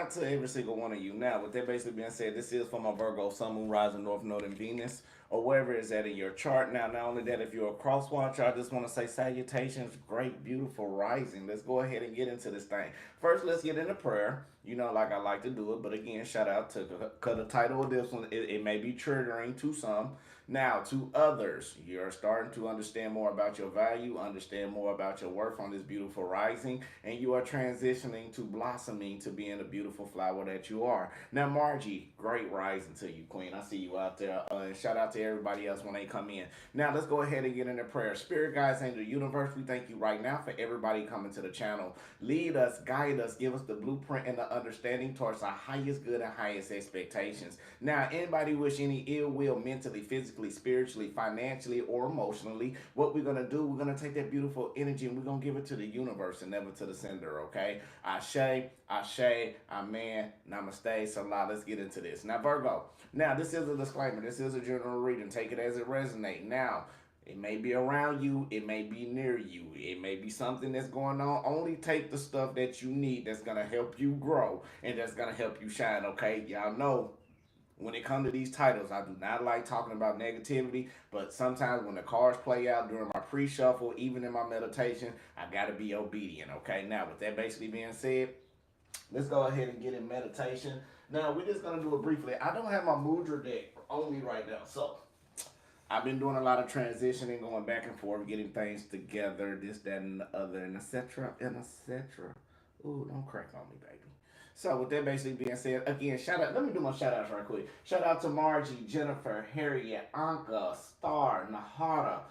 out to every single one of you. Now, with that basically being said, this is for my Virgo, Sun, Moon, Rising, North Node, and Venus, or wherever it's at in your chart. Now, not only that, if you're a cross watcher, I just want to say salutations, great, beautiful rising. Let's go ahead and get into this thing. First, let's get into prayer. You know, like I like to do it, but again, shout out to the title of this one. It may be triggering to some. Now, to others, you're starting to understand more about your value, understand more about your worth on this beautiful rising, and you are transitioning to blossoming to being the beautiful flower that you are. Now, Margie, great rising to you, Queen. I see you out there. And shout out to everybody else when they come in. Now, let's go ahead and get into prayer. Spirit guides, angel universe, we thank you right now for everybody coming to the channel. Lead us, guide us, give us the blueprint and the understanding towards our highest good and highest expectations. Now, anybody wish any ill will mentally, physically, spiritually, financially, or emotionally, what we're going to do, we're going to take that beautiful energy and we're going to give it to the universe and never to the sender, okay? Ashe, Ashe, Amen, Namaste, Salah. Let's get into this. Now, Virgo, now this is a disclaimer. This is a general reading. Take it as it resonates. Now, it may be around you. It may be near you. It may be something that's going on. Only take the stuff that you need that's going to help you grow and that's going to help you shine, okay? Y'all know when it comes to these titles, I do not like talking about negativity, but sometimes when the cards play out during my pre-shuffle, even in my meditation, I got to be obedient, okay? Now, with that basically being said, let's go ahead and get in meditation. Now, we're just going to do it briefly. I don't have my mudra deck on me right now, so I've been doing a lot of transitioning, going back and forth, getting things together, this, that, and the other, and etc., and etc. Ooh, don't crack on me, baby. So with that basically being said, again, shout out. Let me do my shout outs right quick. Shout out to Margie, Jennifer, Harriet, Anka, Star, Nahara,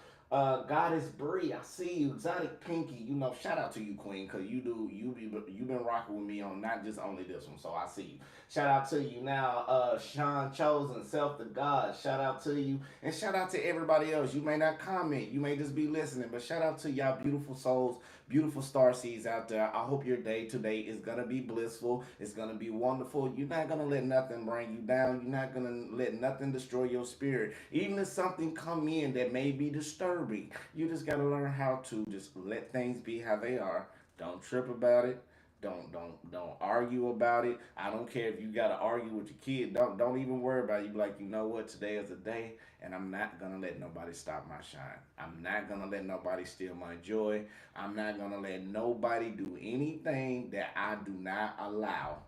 Goddess Bree. I see you, Exotic Pinky. You know, shout out to you, Queen, cause you've been rocking with me on not just only this one. So I see you. Shout out to you now, Sean Chosen, Self the God. Shout out to you, and shout out to everybody else. You may not comment, you may just be listening, but shout out to y'all, beautiful souls, beautiful star seeds out there. I hope your day today is gonna be blissful. It's gonna be wonderful. You're not gonna let nothing bring you down. You're not gonna let nothing destroy your spirit. Even if something come in that may be disturbing, you just gotta learn how to just let things be how they are. Don't trip about it. Don't argue about it. I don't care if you gotta argue with your kid. Don't even worry about it. You be like, you know what, today is a day and I'm not gonna let nobody stop my shine. I'm not gonna let nobody steal my joy. I'm not gonna let nobody do anything that I do not allow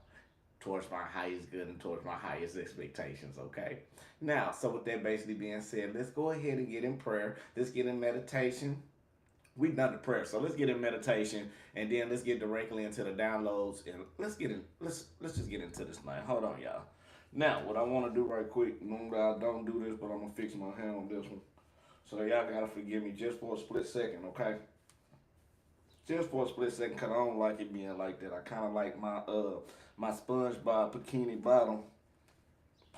towards my highest good and towards my highest expectations, okay? Now, so with that basically being said, let's go ahead and get in prayer. Let's get in meditation. We've done the prayer, so let's get in meditation and then let's get directly into the downloads and let's just get into this thing. Hold on, y'all. Now, what I want to do right quick, normally I don't do this, but I'm gonna fix my hand on this one. So y'all gotta forgive me just for a split second, okay? Just for a split second, cause I don't like it being like that. I kind of like my SpongeBob bikini bottom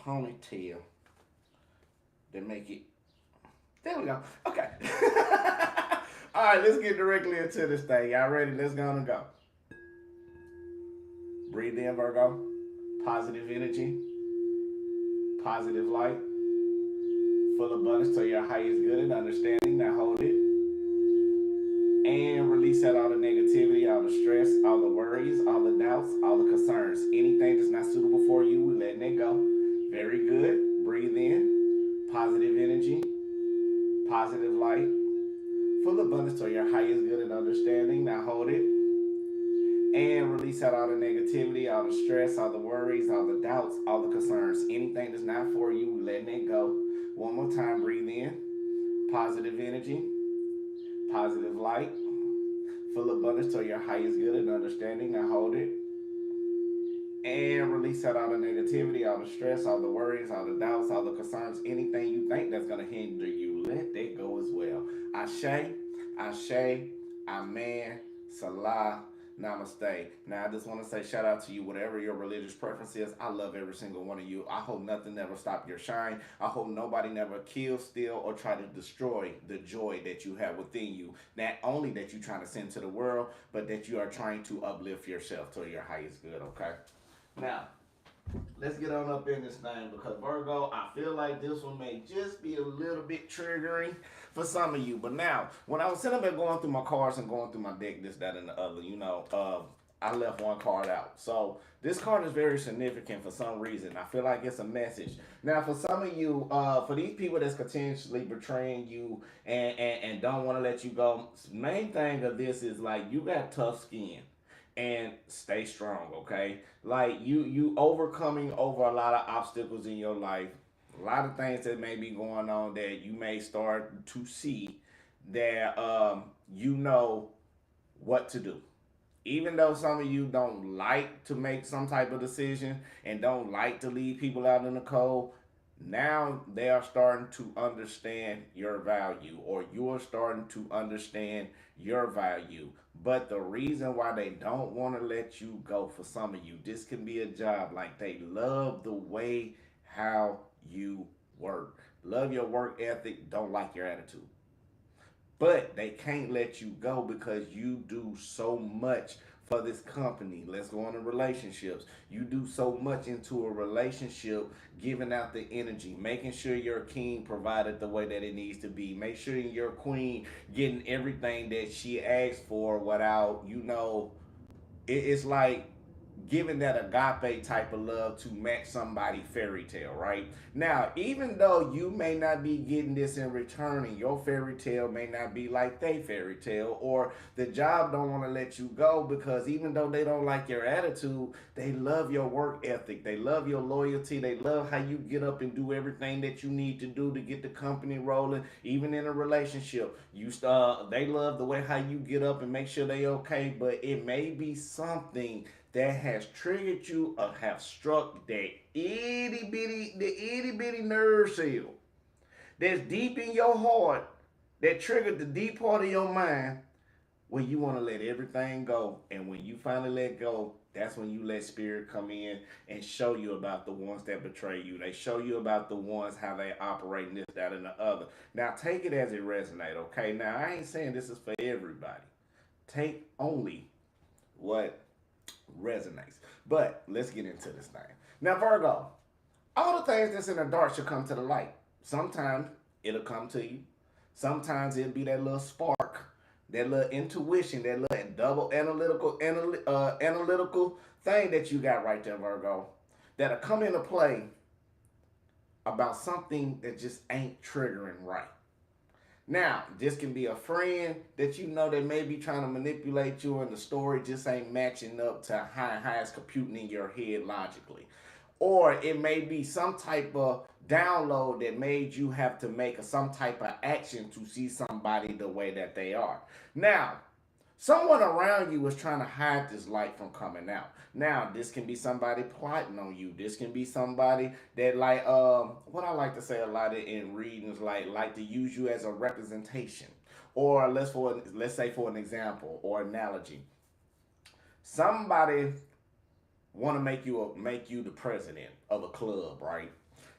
ponytail that make it. There we go. Okay. All right, let's get directly into this thing. Y'all ready? Let's go and go. Breathe in, Virgo. Positive energy, positive light, full abundance to your highest good and understanding. Now hold it. And release out all the negativity, all the stress, all the worries, all the doubts, all the concerns. Anything that's not suitable for you, we're letting it go. Very good. Breathe in. Positive energy, positive light, full abundance to your highest good and understanding. Now hold it. And release out all the negativity, all the stress, all the worries, all the doubts, all the concerns. Anything that's not for you, we're letting it go. One more time. Breathe in. Positive energy, positive light, full abundance to your highest good and understanding. Now hold it. And release out all the negativity, all the stress, all the worries, all the doubts, all the concerns, anything you think that's going to hinder you. Let that go as well. Ashe, Ashe, Amen, Salah, Namaste. Now, I just want to say shout out to you, whatever your religious preference is. I love every single one of you. I hope nothing never stop your shine. I hope nobody never kill, steal, or try to destroy the joy that you have within you. Not only that you're trying to send to the world, but that you are trying to uplift yourself to your highest good, okay? Now, let's get on up in this thing because Virgo, I feel like this one may just be a little bit triggering for some of you. But now, when I was sitting up there going through my cards and going through my deck, this, that, and the other, you know, I left one card out. So this card is very significant for some reason. I feel like it's a message. Now, for some of you, for these people that's continuously betraying you and don't want to let you go, main thing of this is like you got tough skin and stay strong, okay? Like you overcoming over a lot of obstacles in your life, a lot of things that may be going on that you may start to see that you know what to do. Even though some of you don't like to make some type of decision and don't like to leave people out in the cold, now they are starting to understand your value, or you're starting to understand your value. But the reason why they don't want to let you go, for some of you, this can be a job. Like, they love the way how you work, love your work ethic, don't like your attitude, but they can't let you go because you do so much for this company. Let's go on to relationships. You do so much into a relationship, giving out the energy, making sure your king provided the way that it needs to be. Make sure your queen getting everything that she asked for without, it's like giving that agape type of love to match somebody fairy tale, right? Now, even though you may not be getting this in return, and your fairy tale may not be like they fairy tale, or the job don't want to let you go because even though they don't like your attitude, they love your work ethic, they love your loyalty, they love how you get up and do everything that you need to do to get the company rolling. Even in a relationship, they love the way how you get up and make sure they okay, but it may be something that has triggered you or have struck that itty bitty nerve cell that's deep in your heart, that triggered the deep part of your mind, where you want to let everything go. And when you finally let go, that's when you let spirit come in and show you about the ones that betray you. They show you about the ones how they operate in this, that, and the other. Now take it as it resonates, okay? Now I ain't saying this is for everybody. Take only what resonates. But let's get into this thing. Now, Virgo, all the things that's in the dark should come to the light. Sometimes it'll come to you. Sometimes it'll be that little spark, that little intuition, that little double analytical thing that you got right there, Virgo, that'll come into play about something that just ain't triggering right. Now, this can be a friend that you know that may be trying to manipulate you, and the story just ain't matching up to how it's computing in your head logically. Or it may be some type of download that made you have to make some type of action to see somebody the way that they are. Now, someone around you is trying to hide this light from coming out. Now, this can be somebody plotting on you. This can be somebody that what I like to say a lot in readings, like to use you as a representation. Or let's say for an example or analogy. Somebody want to make you the president of a club, right?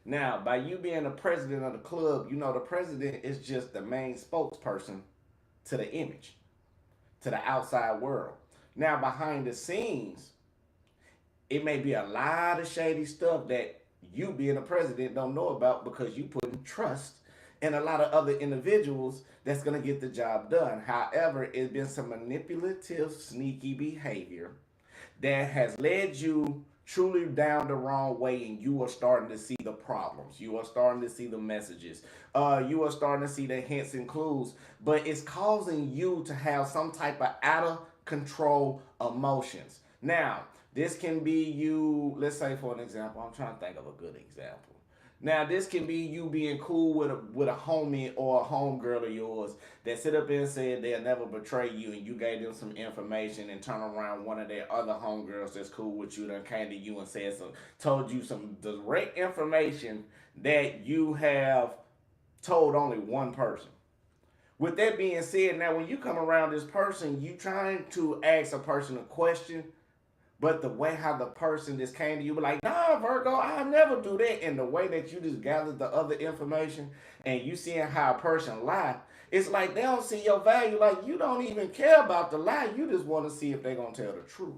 Now, by you being the president of the club, the president is just the main spokesperson to the image, to the outside world. Now, behind the scenes, it may be a lot of shady stuff that you being a president don't know about because you put in trust in a lot of other individuals that's going to get the job done. However, it's been some manipulative, sneaky behavior that has led you truly down the wrong way, and you are starting to see the problems. You are starting to see the messages. You are starting to see the hints and clues, but it's causing you to have some type of out of control emotions. Now, this can be you, let's say for an example, I'm trying to think of a good example. Now, this can be you being cool with a homie or a homegirl of yours that sit up there and said they'll never betray you, and you gave them some information, and turn around one of their other homegirls that's cool with you that came to you and told you some direct information that you have told only one person. With that being said, now when you come around this person, you trying to ask a person a question, but the way how the person just came to you, be like, nah, Virgo, I'll never do that. And the way that you just gathered the other information and you seeing how a person lie, it's like they don't see your value. Like, you don't even care about the lie. You just want to see if they're going to tell the truth.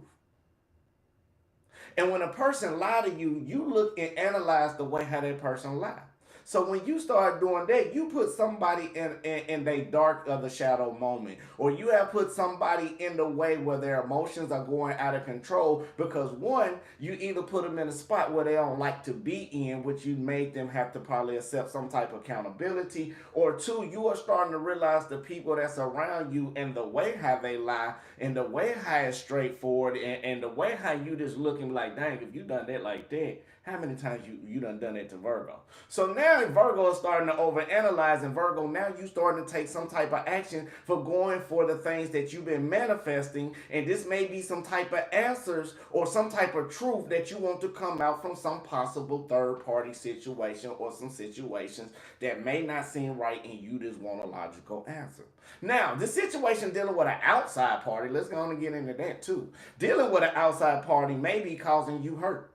And when a person lie to you, you look and analyze the way how that person lie. So when you start doing that, you put somebody in their dark of the shadow moment, or you have put somebody in the way where their emotions are going out of control because one, you either put them in a spot where they don't like to be in, which you made them have to probably accept some type of accountability, or two, you are starting to realize the people that's around you and the way how they lie and the way how it's straightforward and the way how you just looking like, dang, if you done that like that, how many times you done it to Virgo? So now Virgo is starting to overanalyze, and Virgo, now you starting to take some type of action for going for the things that you've been manifesting, and this may be some type of answers or some type of truth that you want to come out from some possible third party situation or some situations that may not seem right, and you just want a logical answer. Now, the situation dealing with an outside party, let's go on and get into that too. Dealing with an outside party may be causing you hurt.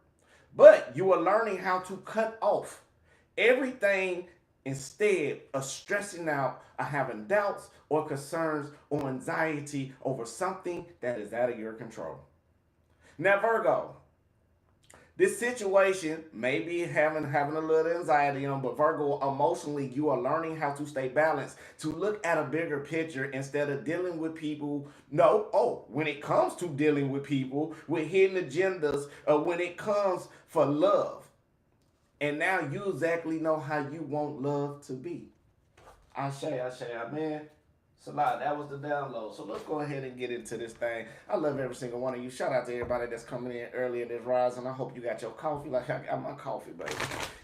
But you are learning how to cut off everything instead of stressing out or having doubts or concerns or anxiety over something that is out of your control. Now, Virgo, this situation may be having a little anxiety on, but Virgo, emotionally, you are learning how to stay balanced, to look at a bigger picture instead of dealing with people. No, when it comes to dealing with people with hidden agendas, when it comes for love, and now you exactly know how you want love to be. I say, man. So that was the download. So let's go ahead and get into this thing. I love every single one of you. Shout out to everybody that's coming in earlier this rising. I hope you got your coffee like I got my coffee, baby.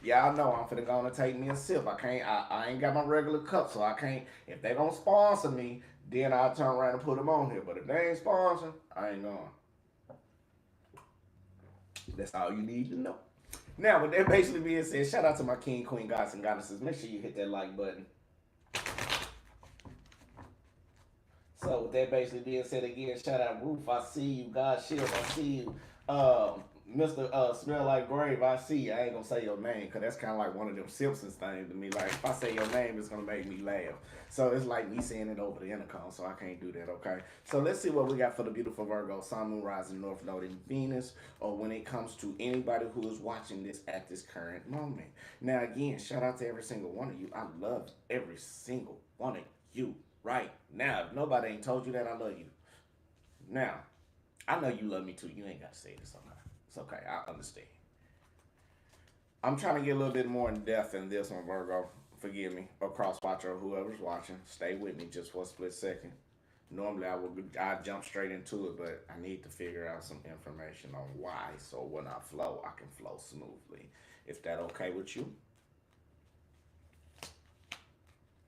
Yeah, I know I'm finna go and take me a sip. I ain't got my regular cup, so I can't. If they don't sponsor me, then I'll turn around and put them on here. But if they ain't sponsoring, I ain't going. That's all you need to know. Now, with that basically being said, shout out to my king, queen, gods, and goddesses. Make sure you hit that like button. So with that basically being said again, shout out Roof, I see you. God Shield, I see you. Mr. Smell Like Grave, I see you. I ain't gonna say your name because that's kind of like one of them Simpsons things to me. Like if I say your name, it's gonna make me laugh. So it's like me saying it over the intercom, so I can't do that. Okay. So let's see what we got for the beautiful Virgo, Sun, Moon, Rising, North Node, and Venus, or when it comes to anybody who is watching this at this current moment. Now again, shout out to every single one of you. I love every single one of you. Right now, if nobody ain't told you that, I love you. Now, I know you love me too. You ain't got to say this. Okay, it's okay. I understand. I'm trying to get a little bit more in depth in this one, Virgo. Forgive me, or cross watcher, or whoever's watching. Stay with me just for a split second. Normally, I jump straight into it, but I need to figure out some information on why, so when I flow, I can flow smoothly. If that okay with you,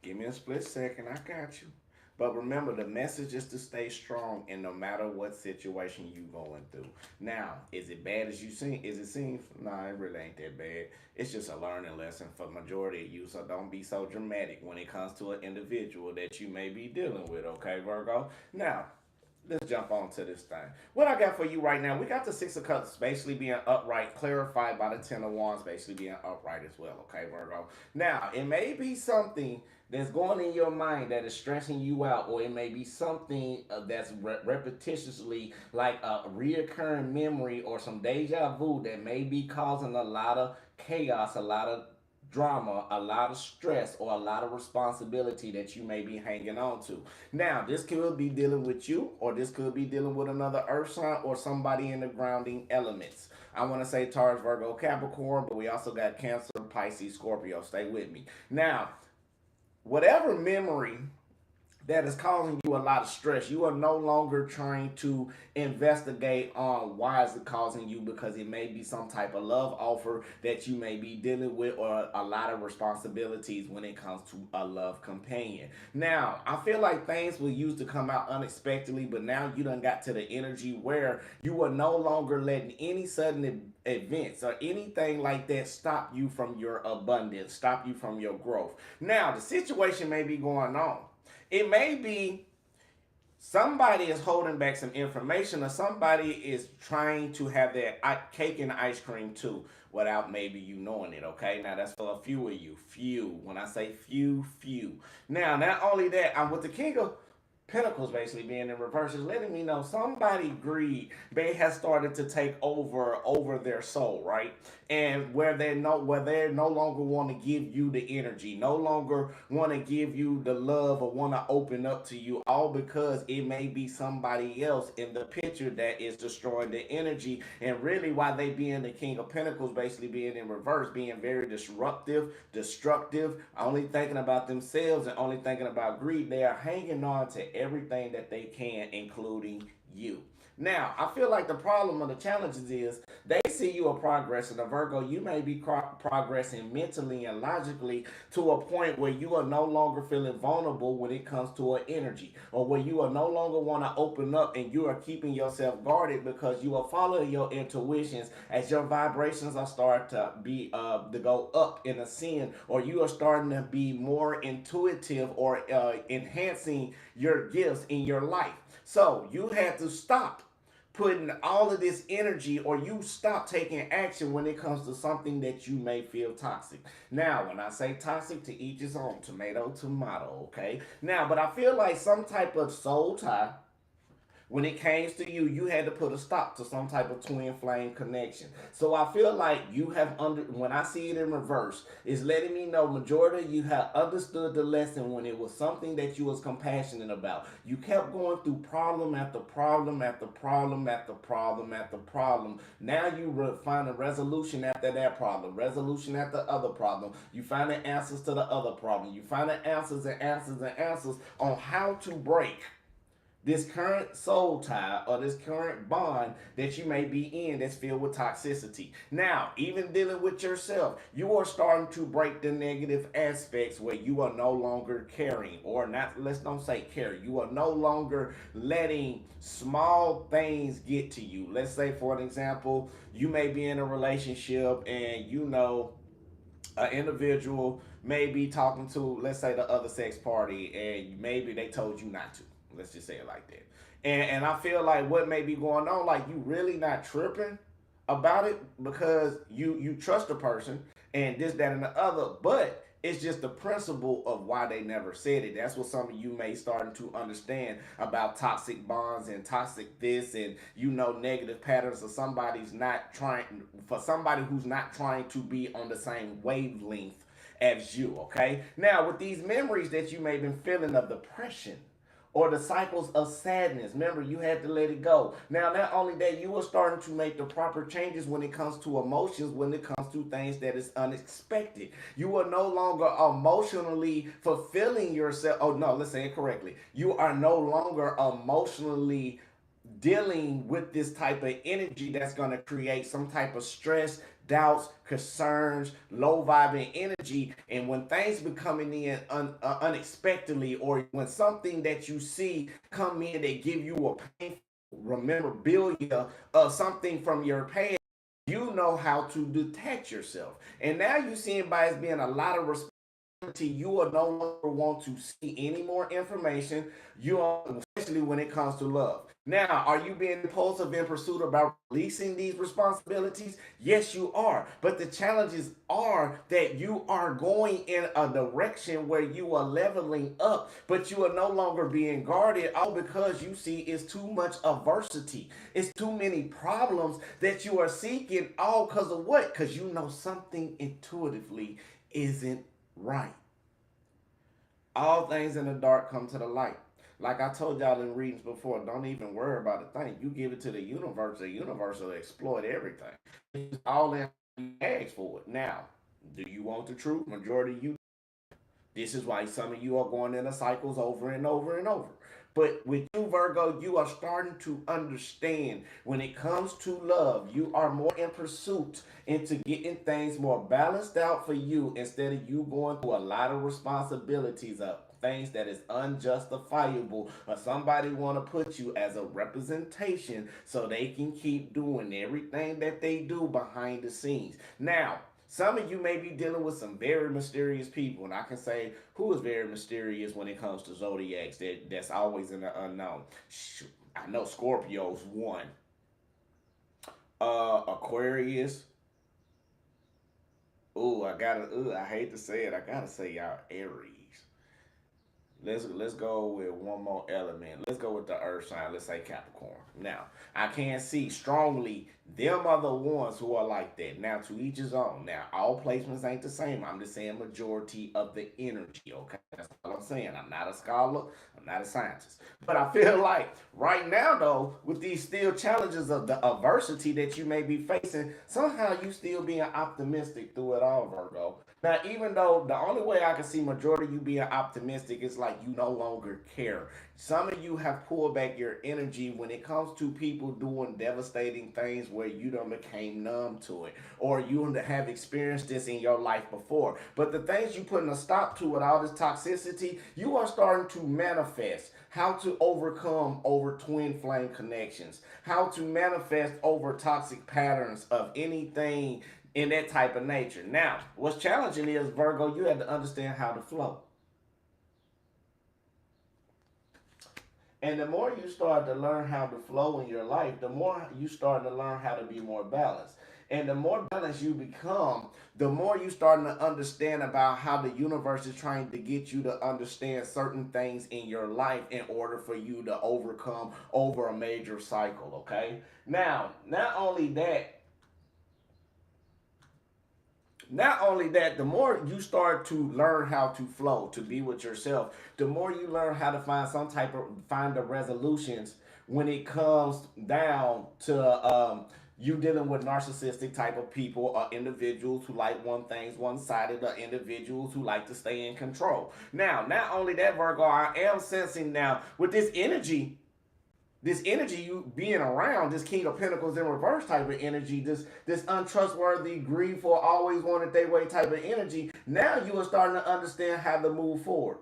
give me a split second. I got you. But remember, the message is to stay strong in no matter what situation you going through. Now, is it bad as you seem? Is it seems? Nah, it really ain't that bad. It's just a learning lesson for majority of you. So don't be so dramatic when it comes to an individual that you may be dealing with. Okay, Virgo. Now, let's jump on to this thing. What I got for you right now, we got the Six of Cups basically being upright, clarified by the Ten of Wands basically being upright as well, okay, Virgo? Now, it may be something that's going in your mind that is stressing you out, or it may be something that's repetitiously like a reoccurring memory or some deja vu that may be causing a lot of chaos, a lot of drama, a lot of stress, or a lot of responsibility that you may be hanging on to. Now, this could be dealing with you, or this could be dealing with another earth sign or somebody in the grounding elements. I want to say Taurus, Virgo, Capricorn, but we also got Cancer, Pisces, Scorpio. Stay with me. Now, whatever memory that is causing you a lot of stress. You are no longer trying to investigate on why is it causing you, because it may be some type of love offer that you may be dealing with, or a lot of responsibilities when it comes to a love companion. Now, I feel like things will used to come out unexpectedly, but now you done got to the energy where you are no longer letting any sudden events or anything like that stop you from your abundance, stop you from your growth. Now, the situation may be going on. It may be somebody is holding back some information, or somebody is trying to have their cake and ice cream too without maybe you knowing it, okay? Now, that's for a few of you. Few. When I say few, few. Now, not only that, I'm with the king of Pentacles basically being in reverse is letting me know somebody greed they has started to take over their soul, right? And where they no longer want to give you the energy, no longer want to give you the love or want to open up to you, all because it may be somebody else in the picture that is destroying the energy. And really why they being the King of Pentacles basically being in reverse, being very disruptive, destructive, only thinking about themselves and only thinking about greed. They are hanging on to everything that they can, including you. Now, I feel like the problem or the challenges is they see you are progressing. A Virgo, you may be progressing mentally and logically to a point where you are no longer feeling vulnerable when it comes to an energy, or where you are no longer want to open up and you are keeping yourself guarded because you are following your intuitions as your vibrations are starting to be to go up in a sin, or you are starting to be more intuitive or enhancing your gifts in your life. So you had to stop putting all of this energy, or you stop taking action when it comes to something that you may feel toxic. Now, when I say toxic, to each his own, tomato, tomato, okay? Now, but I feel like some type of soul tie when it came to you, you had to put a stop to some type of twin flame connection. So I feel like you have when I see it in reverse, it's letting me know majority of you have understood the lesson when it was something that you was compassionate about. You kept going through problem after problem after problem after problem after problem. Now you find a resolution after that problem, resolution after other problem. You find the answers to the other problem. You find the answers and answers and answers on how to break this current soul tie or this current bond that you may be in that's filled with toxicity. Now, even dealing with yourself, you are starting to break the negative aspects where you are no longer caring, or not, let's don't say care, you are no longer letting small things get to you. Let's say, for an example, you may be in a relationship and you know an individual may be talking to, let's say, the other sex party, and maybe they told you not to. Let's just say it like that. And I feel like what may be going on, like you really not tripping about it because you trust the person and this, that, and the other, but it's just the principle of why they never said it. That's what some of you may starting to understand about toxic bonds and toxic this, and negative patterns of somebody's not trying, for somebody who's not trying to be on the same wavelength as you. Okay, now with these memories that you may have been feeling of depression or the cycles of sadness. Remember, you had to let it go. Now, not only that, you are starting to make the proper changes when it comes to emotions, when it comes to things that is unexpected. You are no longer emotionally fulfilling yourself. Oh, no, let's say it correctly. You are no longer emotionally dealing with this type of energy that's going to create some type of stress, doubts, concerns, low vibing energy. And when things be coming in unexpectedly, or when something that you see come in that give you a painful memorabilia of something from your past, you know how to detach yourself. And now you see it by as being a lot of you will no longer want to see any more information. You are, especially when it comes to love. Now, are you being impulsive in pursuit about releasing these responsibilities? Yes, you are. But the challenges are that you are going in a direction where you are leveling up, but you are no longer being guarded, all because you see it's too much adversity. It's too many problems that you are seeking, all because of what? Because you know something intuitively isn't right. All things in the dark come to the light. Like I told y'all in readings before, don't even worry about a thing. You give it to the universe will exploit everything. It's all in you ask for it. Now, do you want the truth? Majority of you. This is why some of you are going in the cycles over and over and over. But with you, Virgo, you are starting to understand when it comes to love, you are more in pursuit into getting things more balanced out for you instead of you going through a lot of responsibilities of things that is unjustifiable, or somebody want to put you as a representation so they can keep doing everything that they do behind the scenes. Now, some of you may be dealing with some very mysterious people, and I can say who is very mysterious when it comes to zodiacs. That's always in the unknown. I know Scorpio's one. Aquarius. Ooh, I gotta. Ooh, I hate to say it. I gotta say y'all Aries. let's go with one more element. Let's go with the earth sign. Let's say Capricorn. Now, I can see strongly them are the ones who are like that. Now, to each his own. Now, all placements ain't the same. I'm just saying majority of the energy. Okay, that's all I'm saying. I'm not a scholar. I'm not a scientist. But I feel like right now, though, with these still challenges of the adversity that you may be facing, somehow you still being optimistic through it all, Virgo. Now, even though the only way I can see majority of you being optimistic is like you no longer care. Some of you have pulled back your energy when it comes to people doing devastating things where you done became numb to it, or you have experienced this in your life before. But the things you putting a stop to with all this toxicity, you are starting to manifest how to overcome over twin flame connections, how to manifest over toxic patterns of anything in that type of nature. Now, what's challenging is, Virgo, you have to understand how to flow. And the more you start to learn how to flow in your life, the more you start to learn how to be more balanced. And the more balanced you become, the more you starting to understand about how the universe is trying to get you to understand certain things in your life in order for you to overcome over a major cycle. Okay. Now, not only that, the more you start to learn how to flow, to be with yourself, the more you learn how to find the resolutions when it comes down to you dealing with narcissistic type of people or individuals who like one things one-sided, or individuals who like to stay in control. Now, not only that, Virgo, I am sensing now with this energy you being around, this King of Pentacles in reverse type of energy, this untrustworthy, greedful, always wanted their way type of energy. Now you are starting to understand how to move forward.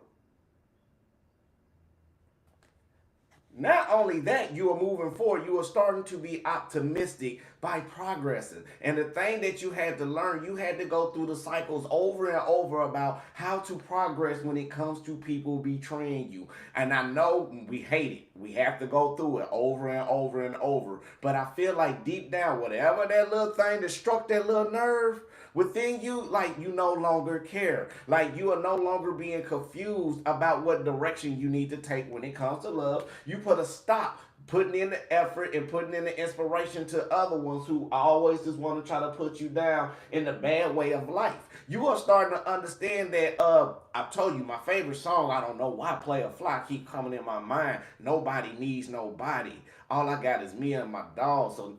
Not only that, you are moving forward, you are starting to be optimistic by progressing. And the thing that you had to learn, you had to go through the cycles over and over about how to progress when it comes to people betraying you. And I know we hate it. We have to go through it over and over and over. But I feel like deep down, whatever that little thing that struck that little nerve, within you, like you no longer care. Like you are no longer being confused about what direction you need to take when it comes to love. You put a stop putting in the effort and putting in the inspiration to other ones who always just want to try to put you down in the bad way of life. You are starting to understand that I told you my favorite song, I don't know why Play a Fly keep coming in my mind. Nobody needs nobody. All I got is me and my dog. So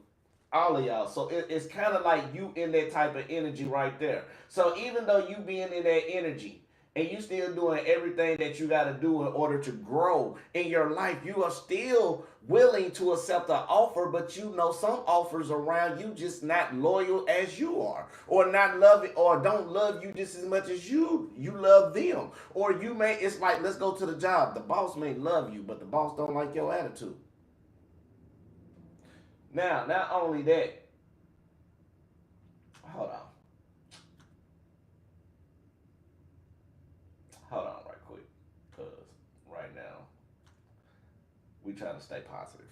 all of y'all. So it's kind of like you in that type of energy right there. So even though you being in that energy and you still doing everything that you got to do in order to grow in your life, you are still willing to accept an offer, but you know some offers around you just not loyal as you are, or not love it, or don't love you just as much as you love them. Or you may, it's like, let's go to the job. The boss may love you, but the boss don't like your attitude. Now, not only that, hold on, hold on right quick, because right now we trying to stay positive.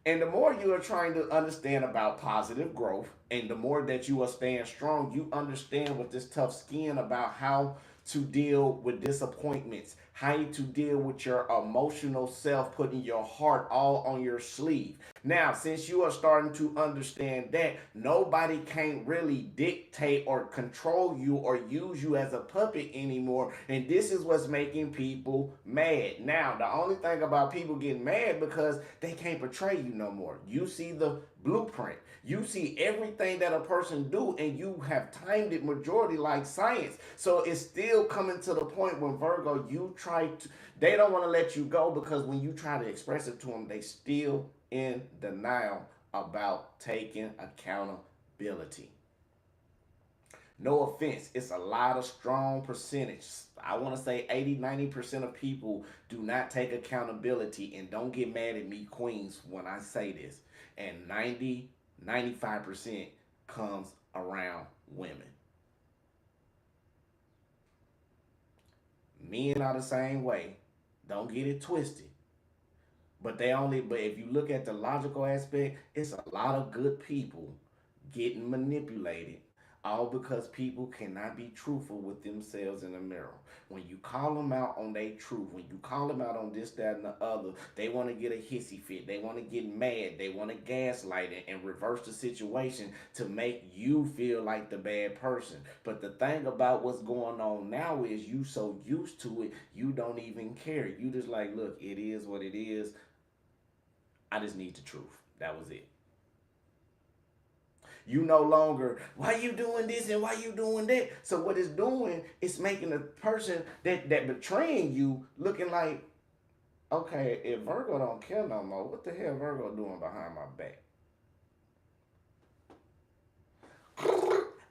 And the more you are trying to understand about positive growth, and the more that you are staying strong, you understand with this tough skin about how to deal with disappointments, how to deal with your emotional self, putting your heart all on your sleeve. Now, since you are starting to understand that, nobody can really dictate or control you or use you as a puppet anymore. And this is what's making people mad. Now, the only thing about people getting mad because they can't portray you no more. You see the blueprint. You see everything that a person do, and you have timed it majority like science. So it's still coming to the point when, Virgo, you try to, they don't want to let you go, because when you try to express it to them, they still in denial about taking accountability. No offense, it's a lot of strong percentage. I want to say 80-90% of people do not take accountability. And don't get mad at me, queens, when I say this. And 90-95% comes around women. Men are the same way. Don't get it twisted. But if you look at the logical aspect, it's a lot of good people getting manipulated. All because people cannot be truthful with themselves in the mirror. When you call them out on their truth, when you call them out on this, that, and the other, they want to get a hissy fit. They want to get mad. They want to gaslight it and reverse the situation to make you feel like the bad person. But the thing about what's going on now is you so used to it, you don't even care. You just like, look, it is what it is. I just need the truth. That was it. You no longer, why you doing this and why you doing that? So what it's doing, it's making the person that betraying you looking like, okay, if Virgo don't care no more, what the hell Virgo doing behind my back?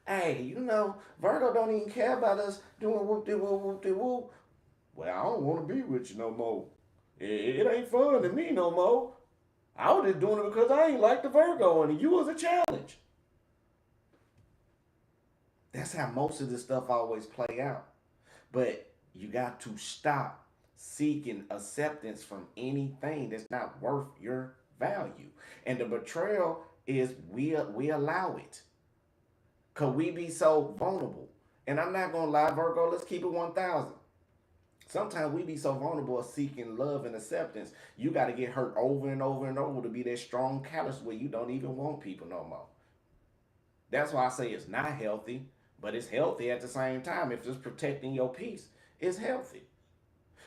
Hey, Virgo don't even care about us doing whoop de whoop whoop de whoop. Well, I don't want to be with you no more. It ain't fun to me no more. I was just doing it because I ain't like the Virgo and you was a challenge. That's how most of this stuff always play out. But you got to stop seeking acceptance from anything that's not worth your value. And the betrayal is we allow it. Cause we be so vulnerable. And I'm not gonna lie, Virgo, let's keep it 1,000. Sometimes we be so vulnerable of seeking love and acceptance. You got to get hurt over and over and over to be that strong callous where you don't even want people no more. That's why I say it's not healthy, but it's healthy at the same time. If it's protecting your peace, it's healthy.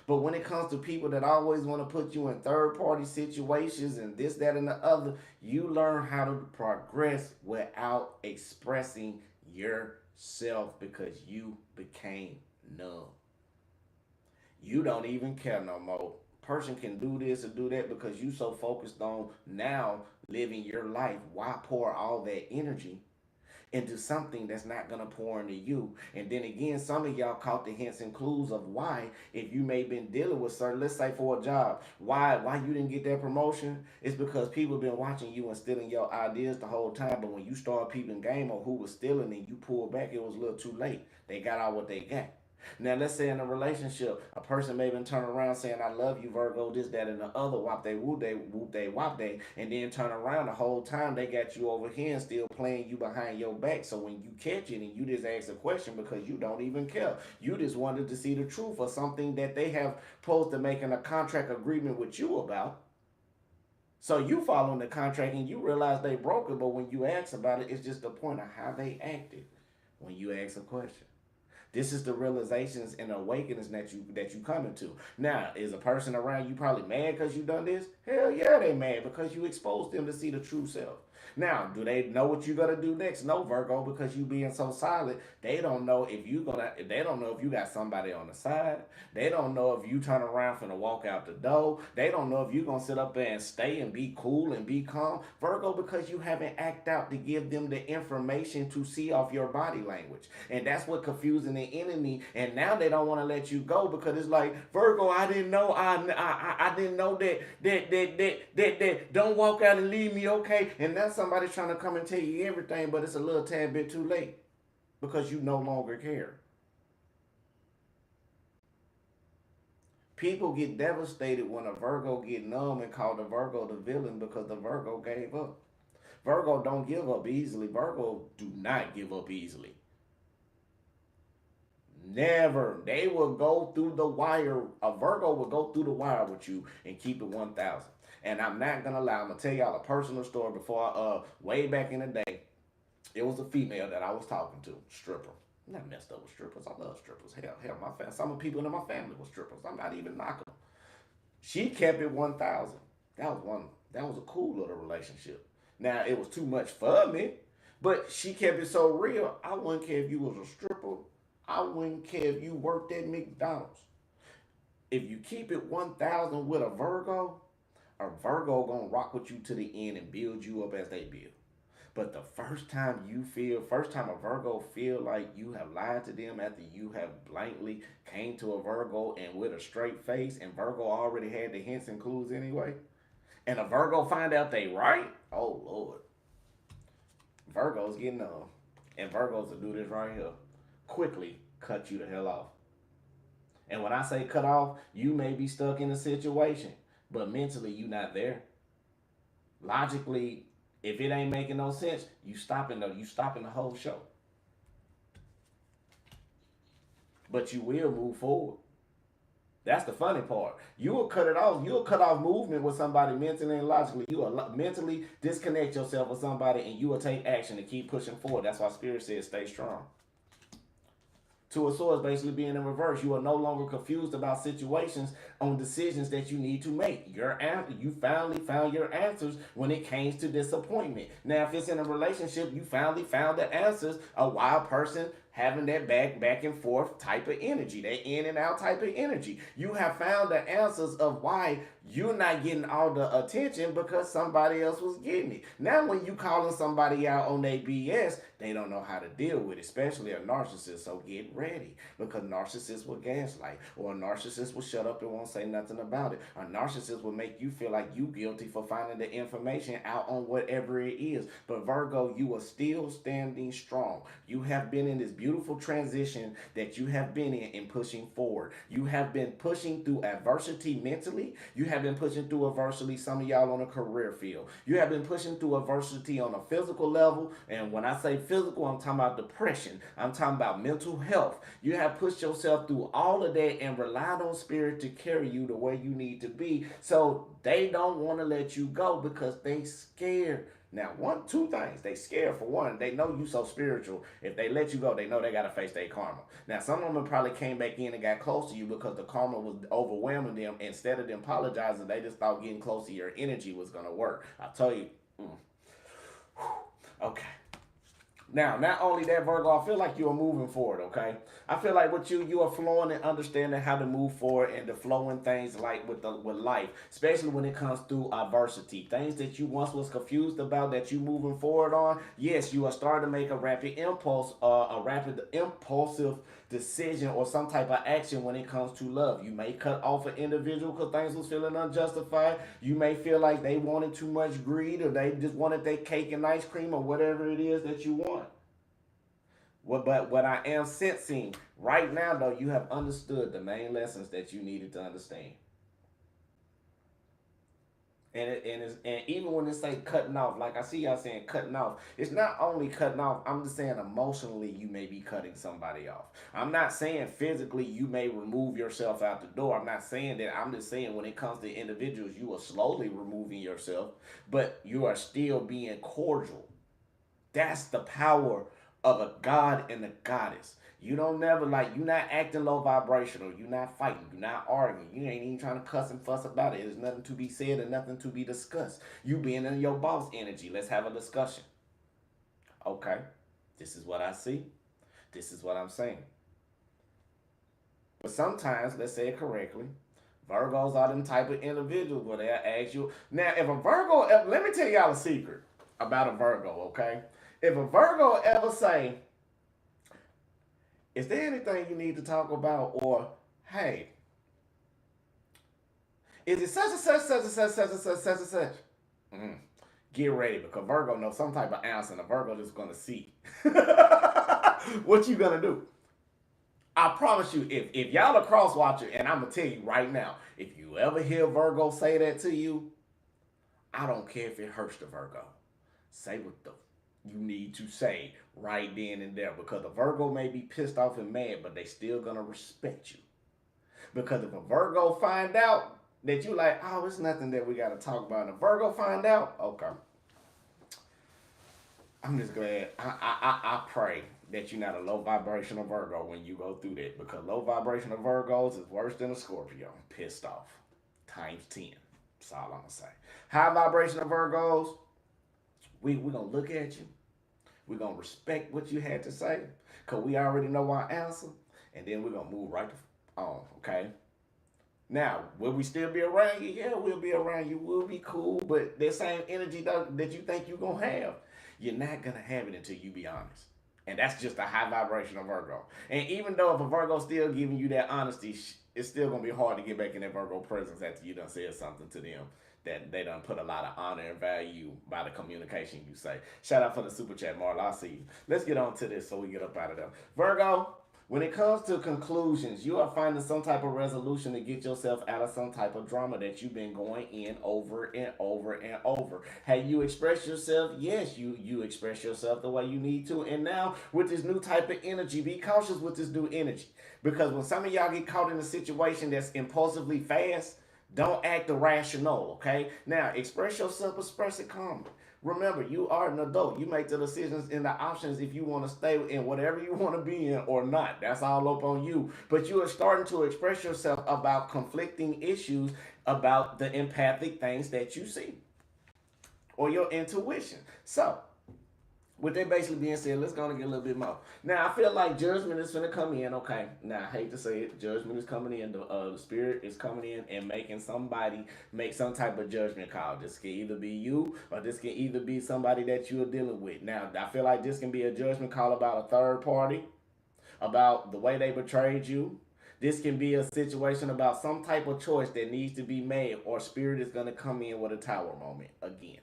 But when it comes to people that always want to put you in third party situations and this, that, and the other, you learn how to progress without expressing yourself because you became numb. You don't even care no more. Person can do this or do that because you so focused on now living your life. Why pour all that energy into something that's not gonna pour into you? And then again, some of y'all caught the hints and clues of why, if you may have been dealing with certain, let's say for a job, why you didn't get that promotion. It's because people been watching you and stealing your ideas the whole time. But when you start peeping game on who was stealing and you pulled back, it was a little too late. They got all what they got. Now let's say in a relationship, a person may even turn around saying, I love you, Virgo, this, that, and the other, whoop they, wop they, and then turn around the whole time they got you over here and still playing you behind your back. So when you catch it and you just ask a question because you don't even care. You just wanted to see the truth of something that they have supposed to making a contract agreement with you about. So you following the contract and you realize they broke it, but when you ask about it, it's just the point of how they acted when you ask a question. This is the realizations and awakenings that you come into. Now, is a person around you probably mad because you done this? Hell yeah, they mad because you exposed them to see the true self. Now, do they know what you're gonna do next? No, Virgo, because you being so silent, they don't know if you gonna. They don't know if you got somebody on the side. They don't know if you turn around finna walk out the door. They don't know if you gonna sit up there and stay and be cool and be calm, Virgo, because you haven't act out to give them the information to see off your body language, and that's what confusing the enemy. And now they don't want to let you go because it's like, Virgo, I didn't know. I didn't know that. Don't walk out and leave me, okay? And that's somebody trying to come and tell you everything, but it's a little tad bit too late because you no longer care. People get devastated when a Virgo get numb and call the Virgo the villain because the Virgo gave up. Virgo don't give up easily. Virgo do not give up easily. Never. They will go through the wire. A Virgo will go through the wire with you and keep it 1,000. And I'm not gonna lie. I'm gonna tell y'all a personal story. Before, way back in the day, it was a female that I was talking to, stripper. I'm not messed up with strippers. I love strippers. Hell, some of the people in my family were strippers. I'm not even knocking them. She kept it 1,000. That was one. That was a cool little relationship. Now it was too much for me, but she kept it so real. I wouldn't care if you was a stripper. I wouldn't care if you worked at McDonald's. If you keep it 1,000 with a Virgo gonna rock with you to the end and build you up as they build. But the first time a Virgo feel like you have lied to them after you have blankly came to a Virgo and with a straight face, and Virgo already had the hints and clues anyway, and a Virgo find out they right, oh Lord, Virgos getting on, and Virgos will do this right here, quickly cut you the hell off. And when I say cut off, you may be stuck in a situation, but mentally you not there. Logically, if it ain't making no sense, you stopping the whole show. but you will move forward. That's the funny part. You will cut it off. You'll cut off movement with somebody mentally and logically. You will mentally disconnect yourself with somebody, and you will take action to keep pushing forward. That's why Spirit says stay strong. Two of Swords basically being in reverse. You are no longer confused about situations on decisions that you need to make. You finally found your answers when it came to disappointment. Now, if it's in a relationship, you finally found the answers. A wild person having that back and forth type of energy, that in and out type of energy. You have found the answers of why you're not getting all the attention because somebody else was getting it. Now, when you calling somebody out on their BS, they don't know how to deal with it, especially a narcissist. So get ready, because narcissists will gaslight, or a narcissist will shut up and won't say nothing about it. A narcissist will make you feel like you guilty for finding the information out on whatever it is. But Virgo, you are still standing strong. You have been in this beautiful transition that you have been in pushing forward. You have been pushing through adversity mentally. You have been pushing through adversity, some of y'all on a career field. You have been pushing through adversity on a physical level. And when I say physical, I'm talking about depression. I'm talking about mental health. You have pushed yourself through all of that and relied on Spirit to carry you to where you need to be. So they don't want to let you go because they scared. Now, two things. They scared for one. They know you so spiritual. If they let you go, they know they got to face their karma. Now, some of them probably came back in and got close to you because the karma was overwhelming them. Instead of them apologizing, they just thought getting close to your energy was going to work. I tell you. Okay. Now, not only that, Virgo, I feel like you are moving forward, okay? I feel like with you are flowing and understanding how to move forward and to flowing things like with life, especially when it comes through adversity. Things that you once was confused about that you moving forward on. Yes, you are starting to make a rapid impulsive decision or some type of action when it comes to love. You may cut off an individual because things was feeling unjustified. You may feel like they wanted too much greed, or they just wanted their cake and ice cream, or whatever it is that you want. But what I am sensing right now, though, you have understood the main lessons that you needed to understand. And even when it's like cutting off, like I see y'all saying cutting off, it's not only cutting off. I'm just saying emotionally you may be cutting somebody off. I'm not saying physically you may remove yourself out the door. I'm not saying that. I'm just saying when it comes to individuals, you are slowly removing yourself, but you are still being cordial. That's the power of a god and a goddess. You don't never like, you're not acting low vibrational. You're not fighting. You're not arguing. You ain't even trying to cuss and fuss about it. There's nothing to be said and nothing to be discussed. You being in your boss energy. Let's have a discussion. Okay. This is what I see. This is what I'm saying. But sometimes, let's say it correctly, Virgos are them type of individuals where they'll ask you. Now, if a Virgo, let me tell y'all a secret about a Virgo, okay? If a Virgo ever say, is there anything you need to talk about? Or, hey, is it such and such, such and such, such and such, such and such? Mm. Get ready, because Virgo knows some type of answer, and a Virgo just gonna see. What you gonna do? I promise you, if y'all a cross watcher, and I'm gonna tell you right now, if you ever hear Virgo say that to you, I don't care if it hurts the Virgo. Say what the you need to say right then and there, because a Virgo may be pissed off and mad, but they still gonna respect you. Because if a Virgo find out that you like, oh, it's nothing that we gotta talk about, and a Virgo find out, okay, I'm just glad. I pray that you're not a low vibrational Virgo when you go through that, because low vibrational Virgos is worse than a Scorpio. Pissed off times 10. That's all I'm gonna say. High vibrational Virgos, we gonna look at you. We're gonna respect what you had to say, because we already know our answer, and then we're gonna move right on, okay? Now, will we still be around you? Yeah, we'll be around you. We'll be cool, but that same energy that you think you're gonna have, you're not gonna have it until you be honest. And that's just a high vibrational Virgo. And even though if a Virgo still giving you that honesty, it's still gonna be hard to get back in that Virgo presence after you done said something to them that they done put a lot of honor and value by the communication you say. Shout out for the super chat, Marla. I see you. Let's get on to this so we get up out of there. Virgo, When it comes to conclusions, you are finding some type of resolution to get yourself out of some type of drama that you've been going in over and over and over. Have you expressed yourself? Yes, you express yourself the way you need to. And now with this new type of energy, be cautious with this new energy. Because when some of y'all get caught in a situation that's impulsively fast, don't act irrational, okay? Now, express yourself, express it calmly. Remember, you are an adult. You make the decisions and the options if you want to stay in whatever you want to be in or not. That's all up on you. But you are starting to express yourself about conflicting issues, about the empathic things that you see or your intuition. So, with that basically being said, let's go and get a little bit more. Now, I feel like judgment is going to come in. Okay, now I hate to say it, judgment is coming in. The spirit is coming in and making somebody make some type of judgment call. This can either be you or this can either be somebody that you are dealing with. Now, I feel like this can be a judgment call about a third party, about the way they betrayed you. This can be a situation about some type of choice that needs to be made, or spirit is going to come in with a tower moment again.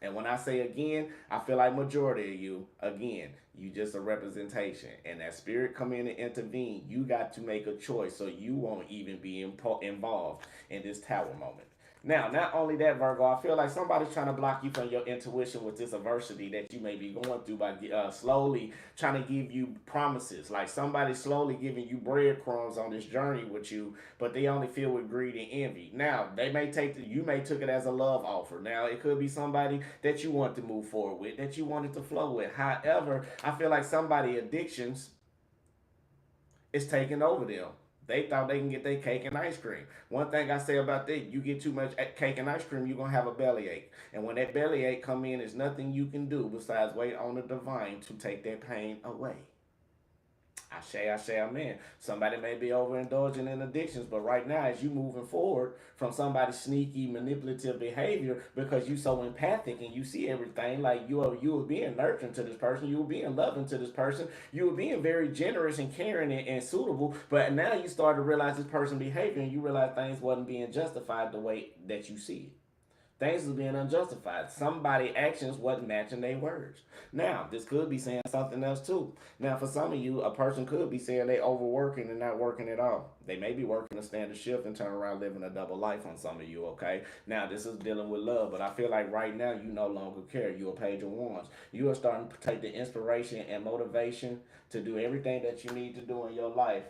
And when I say again, I feel like majority of you, again, you just a representation. And that spirit come in and intervene. You got to make a choice so you won't even be involved in this tower moment. Now, not only that, Virgo, I feel like somebody's trying to block you from your intuition with this adversity that you may be going through by slowly trying to give you promises. Like somebody's slowly giving you breadcrumbs on this journey with you, but they only feel with greed and envy. Now, they may you may took it as a love offer. Now, it could be somebody that you want to move forward with, that you wanted to flow with. However, I feel like somebody addictions is taking over them. They thought they can get their cake and ice cream. One thing I say about that, you get too much cake and ice cream, you're going to have a bellyache. And when that bellyache come in, there's nothing you can do besides wait on the divine to take that pain away. I say, amen. Somebody may be overindulging in addictions, but right now, as you moving forward from somebody's sneaky, manipulative behavior, because you so empathic and you see everything, like you are being nurturing to this person, you are being loving to this person, you are being very generous and caring and suitable, but now you start to realize this person's behavior and you realize things wasn't being justified the way that you see it. Things was being unjustified. Somebody actions wasn't matching their words. Now, this could be saying something else too. Now, for some of you, a person could be saying they overworking and not working at all. They may be working a standard shift and turn around living a double life on some of you, okay? Now, this is dealing with love, but I feel like right now you no longer care. You're a page of wands. You are starting to take the inspiration and motivation to do everything that you need to do in your life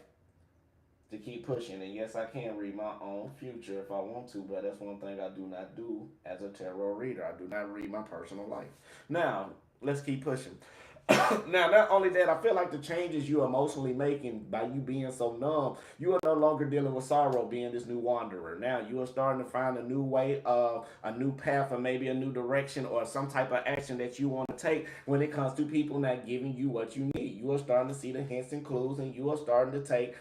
to keep pushing. And yes, I can read my own future if I want to, but that's one thing I do not do as a tarot reader. I do not read my personal life. Now, let's keep pushing. Now, not only that, I feel like the changes you're emotionally making by you being so numb, you are no longer dealing with sorrow being this new wanderer. Now, you are starting to find a new way of a new path or maybe a new direction or some type of action that you want to take when it comes to people not giving you what you need. You are starting to see the hints and clues and you are starting to take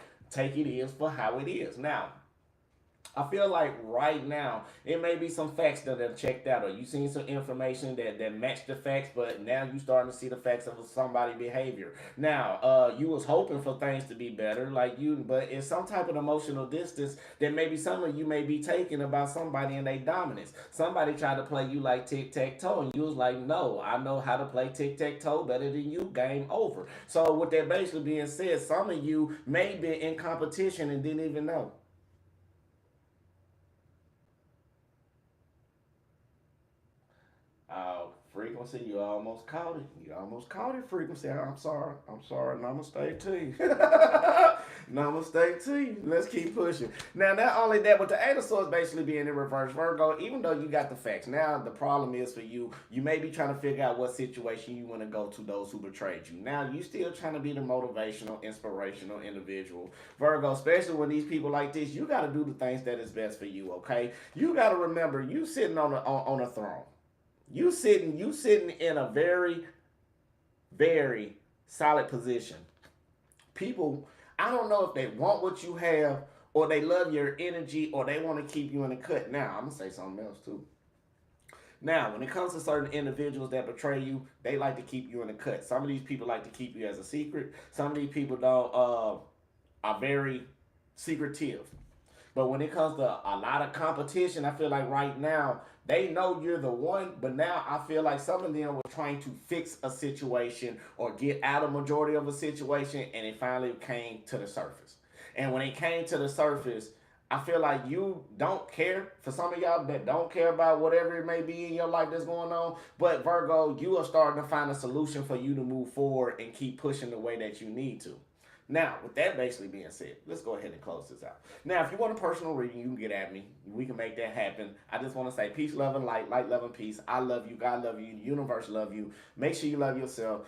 it is for how it is. Now, I feel like right now it may be some facts that have checked out, or you seen some information that match the facts, but now you starting to see the facts of somebody's behavior. Now, you was hoping for things to be better, but it's some type of emotional distance that maybe some of you may be taking about somebody and their dominance. Somebody tried to play you like tic tac toe, and you was like, no, I know how to play tic tac toe better than you. Game over. So with that basically being said, some of you may be in competition and didn't even know. Frequency, you almost caught it. You almost caught it, frequency. I'm sorry. I'm sorry. Namaste to you. Namaste to you. Let's keep pushing. Now, not only that, but the Eight of Swords basically being in reverse, Virgo, even though you got the facts. Now, the problem is for you, you may be trying to figure out what situation you want to go to those who betrayed you. Now, you still trying to be the motivational, inspirational individual. Virgo, especially when these people like this, you got to do the things that is best for you, okay? You got to remember, you sitting on a throne. You sitting in a very, very solid position. People, I don't know if they want what you have, or they love your energy, or they want to keep you in the cut. Now, I'm gonna say something else too. Now, when it comes to certain individuals that betray you, they like to keep you in the cut. Some of these people like to keep you as a secret. Some of these people don't are very secretive. But when it comes to a lot of competition, I feel like right now They know you're the one, but now I feel like some of them were trying to fix a situation or get out a majority of a situation, and it finally came to the surface. And when it came to the surface, I feel like you don't care. For some of y'all that don't care about whatever it may be in your life that's going on, but Virgo, you are starting to find a solution for you to move forward and keep pushing the way that you need to. Now, with that basically being said, let's go ahead and close this out. Now, if you want a personal reading, you can get at me. We can make that happen. I just want to say peace, love, and light, love, and peace. I love you. God love you. The universe love you. Make sure you love yourself.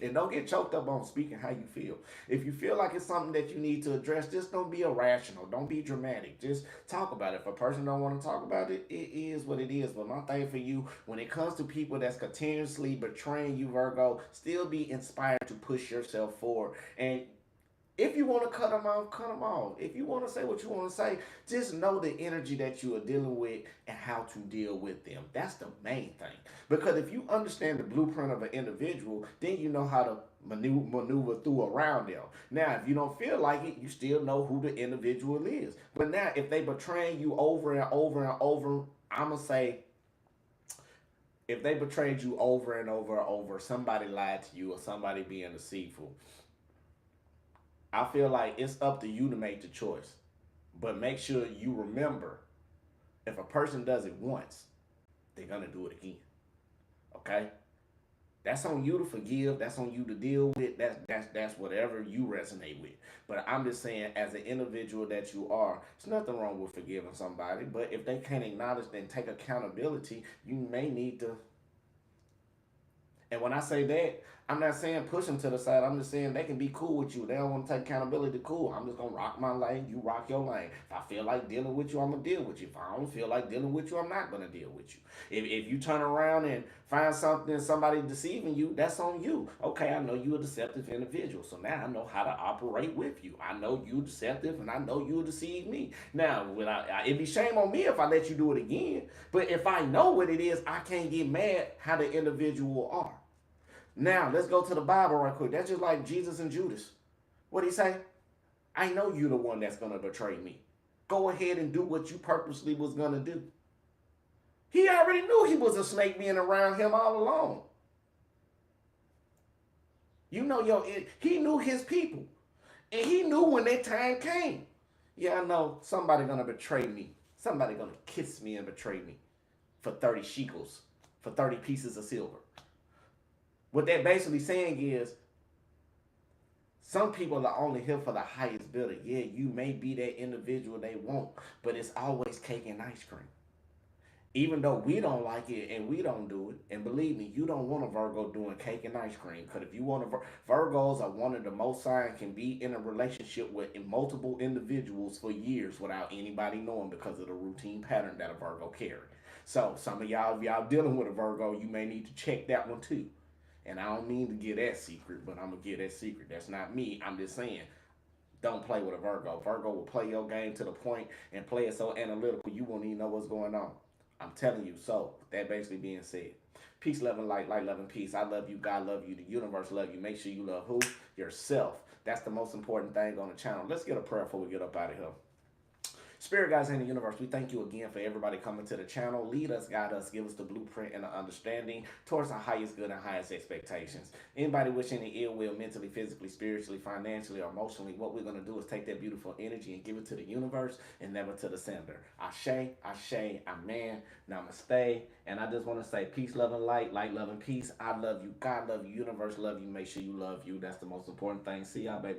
And don't get choked up on speaking how you feel. If you feel like it's something that you need to address, just don't be irrational. Don't be dramatic. Just talk about it. If a person don't want to talk about it, it is what it is. But my thing for you, when it comes to people that's continuously betraying you, Virgo, still be inspired to push yourself forward. And if you want to cut them off, cut them off. If you want to say what you want to say, just know the energy that you are dealing with and how to deal with them. That's the main thing. Because if you understand the blueprint of an individual, then you know how to maneuver through around them. Now, if you don't feel like it, you still know who the individual is. But now, if they betraying you over and over and over, I'm going to say, if they betrayed you over and over and over, somebody lied to you or somebody being deceitful, I feel like it's up to you to make the choice. But make sure you remember, if a person does it once, they're gonna do it again. Okay? That's on you to forgive. That's on you to deal with. That's whatever you resonate with. But I'm just saying, as an individual that you are, there's nothing wrong with forgiving somebody. But if they can't acknowledge and take accountability, you may need to. And when I say that, I'm not saying push them to the side. I'm just saying they can be cool with you. They don't want to take accountability. Cool. I'm just gonna rock my lane. You rock your lane. If I feel like dealing with you, I'm gonna deal with you. If I don't feel like dealing with you, I'm not gonna deal with you. If you turn around and find something, somebody deceiving you, that's on you. Okay, I know you're a deceptive individual, so now I know how to operate with you. I know you deceptive, and I know you'll deceive me. Now, it'd be shame on me if I let you do it again. But if I know what it is, I can't get mad how the individual are. Now, let's go to the Bible right quick. That's just like Jesus and Judas. What did he say? I know you're the one that's going to betray me. Go ahead and do what you purposely was going to do. He already knew he was a snake being around him all along. You know, he knew his people. And he knew when that time came. Yeah, I know somebody going to betray me. Somebody going to kiss me and betray me for 30 shekels, for 30 pieces of silver. What that basically saying is, some people are only here for the highest bidder. Yeah, you may be that individual they want, but it's always cake and ice cream. Even though we don't like it and we don't do it, and believe me, you don't want a Virgo doing cake and ice cream. Because if you want Virgos are one of the most signs can be in a relationship with multiple individuals for years without anybody knowing because of the routine pattern that a Virgo carry. So some of y'all, if y'all dealing with a Virgo, you may need to check that one too. And I don't mean to get that secret, but I'm gonna get that secret. That's not me. I'm just saying, don't play with a Virgo. Virgo will play your game to the point and play it so analytical you won't even know what's going on. I'm telling you. So, with that basically being said, peace, love, and light, love, and peace. I love you. God love you. The universe love you. Make sure you love who? Yourself. That's the most important thing on the channel. Let's get a prayer before we get up out of here. Spirit guides in the universe, we thank you again for everybody coming to the channel. Lead us, guide us, give us the blueprint and the understanding towards our highest good and highest expectations. Anybody wishing any ill will mentally, physically, spiritually, financially, or emotionally, what we're going to do is take that beautiful energy and give it to the universe and never to the sender. Ashe, Ashe, Amen, Namaste. And I just want to say peace, love, and light, love, and peace. I love you. God love you. Universe love you. Make sure you love you. That's the most important thing. See y'all, babies.